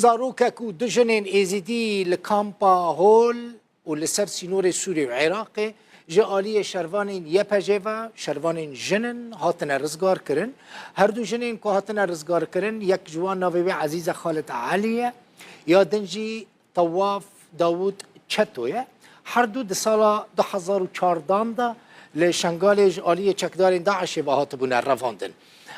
زاروکک و دژنین ایزیدی لکامپا هول و لسر سینور سوری و عراق جالی شروانین یپجوا شروانین جنن هاتن رزگار کرن هر دو جنین که هاتن رزگار کرن یک جوان ناوی عزیز خالد علیه یا دنجی طواف داوود چتویه هر دو ده سال 2014 دا لشنگال جالی چکدارین داعش با هاتبون رواندن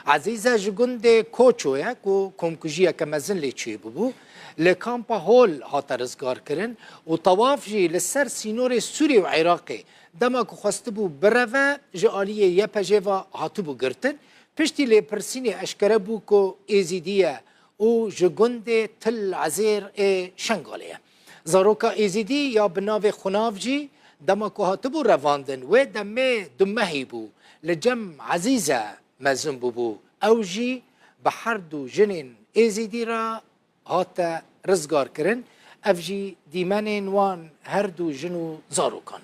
عزیزه جگند کوچویه که کمکجیه که مزن لیچی ببو لکامپا هول هات رزگار کرن و طواف جی لسر سینور سوری و عراقی دما که خواسته بو بروه جالیه یپجوا هاتو بو گرتن پشتی لی پرسینی اشکره بو که ایزیدیه و جگند تل عزیر شنگالیه زاروکا ایزیدی یا بناو خناف جی دما که هاتو بو رواندن و دمهی بو لجم عزیزه مزن بو او جی به هر دو جنین ایزیدی را هات رزگار کرن اف جی دیمنین وان هر دو جنو زاروکان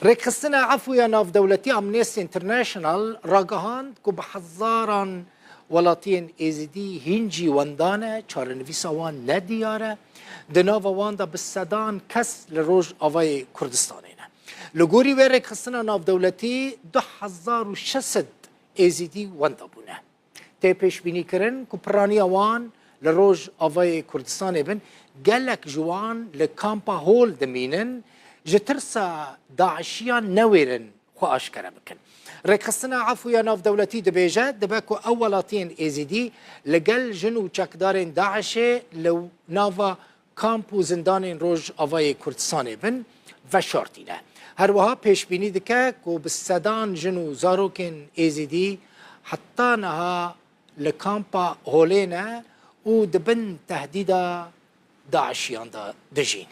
رکستنا عفویا ناف دولتی امنیست انترناشنال راگهاند که به هزاران ولاتین ایزیدی هنجی وندانه چارنویسا وان ندیاره دناو وان دا بسدان کس لروج آوای کردستانه لگوری و رکستنا ناف دولتی 2600 ایزیدی وندا بونه تی پیش بینی کرن که پرانی وان لروج آوای کردستان بن گلک جوان لکامپا هول دمینن جترسا داعشیان نویرن خو آشکره بکن رکستنا عفویا ناف دولتی دبیجه دبکو اولاتین ایزیدی لگل جنو چکدارین داعشه لو ناوا کامپو زندانین روج آوای کردستان بن و شارتینه هر وها پیش بینی دکه که بسدان جنو زاروکن ایزیدی حتی نها لکامپا هولینه و دبن تهدید داعشیان دا دجین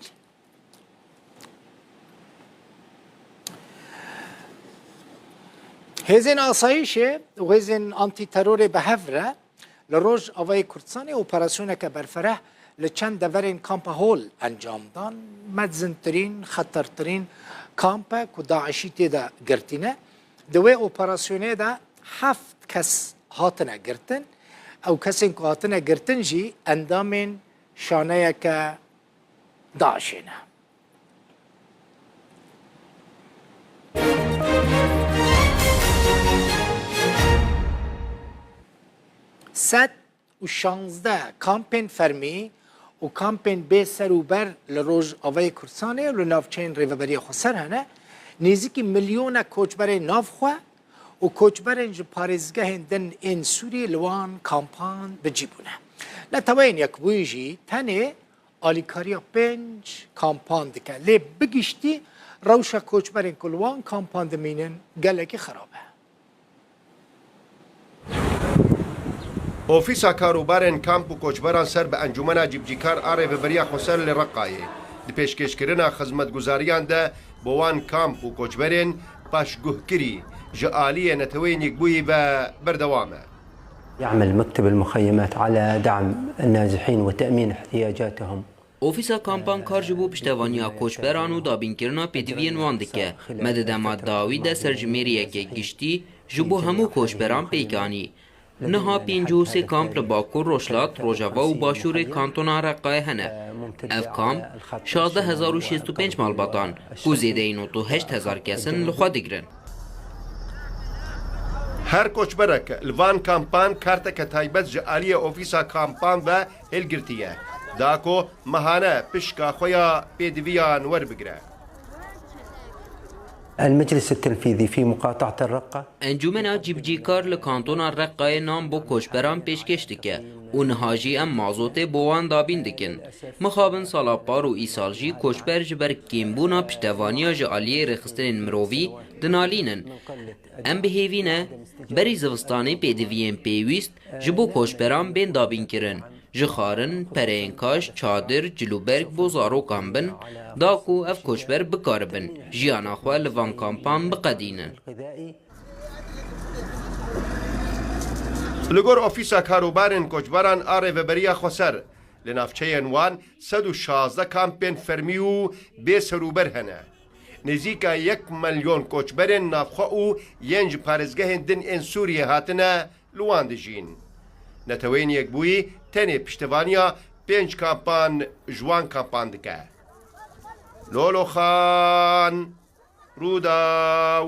هزین آسایشه و هزین آنتی ترور به هفره لروج آوای کردستان اپراسیونه که برفره لچند دورین کامپ هول انجام دان مدزنترین خطرترین کامپ که داعشی تیدا گرتینه دوی اپراسیونه دا 7 کس هاتنه گرتن او کسین که هاتنه گرتن جی اندامین شانه که داعشینه صد و 16 کامپین فرمی و کامپین به سروبر لروج آوای کردستانه و لنافچین ریوبری خسر هنه نزدیک میلیون کوچبر نافخوا و کوچبر انج پارزگاه دن این سوری لوان کامپان بجیبونه نتوین یک بویجی تنه آلیکاریا 5 کامپان دکه لی بگیشتی روشا کوچبر این کلوان کامپان دمینن گلکی خرابه اوفیسا کاروبارن کامپ و کوچبران سر به انجمن جیبجیکار آره و بریا خسر لرقایه دی پیشکشکرنا خدمتگزاریان ده بوان کامپ و کوچبرن پاشگوهکری جعالیه نتوین یکبوی به بردوامه يعمل مكتب المخيمات على دعم النازحين وتأمين احتياجاتهم اوفیسا کامپان کار جبو پشتوانیا کوچبران و دابینکرنا پیدوین واندکه مدد ماداوی ده سرجمیریه که گشتی جبو همو کوچبران پیکانی نها 53 کامپ لباکور روشلات روژاوا و باشور کانتونا رقای هنه اف کامپ 16065 مالباتان و زیده اینو تو 8000 کسن لخوا دیگرن هر کوچبرک الوان کامپان کارتک تایبت جعالی اوفیسا کامپان و هلگرتیه داکو مهانه پشکا خویا پیدویان ور بگره المجلس التنفيذي في مقاطعة الرقة انجمن جیبجیکار لکانتون الرقای نام بو کوچبران پیشکش دکه و نهاجی ام مازوت بوان دابین دکن مخابن سالاپار و ایسالجی کوچبر جبر کیمبونا پشتوانیا جعالی رخستن مرووی دنالینن ام بهیوینه بری زوستانی پیدوین پیویست جبو کوچبران بین دابین کرن جخارن، پرینکاش، چادر، جلوبرگ بو زارو کامبن داکو اف کوچبر بکاربن جیانا خواه لوان کامپان بقدینن لگور اوفیسا کاروبارن کوچبران آره و بریا خسر لنافچه وان 116 کامپین فرمی و بی سروبر هنه نزیکا 1 ملیون کوچبرن نافخوا و ینج پارزگاه دن این سوریه هاتنه لوان دجین نەتەوەین یەکبووی تەنێ پشتیوانیە 5 کامپان جوان کامپان دکە. لۆلۆ خان ڕووداو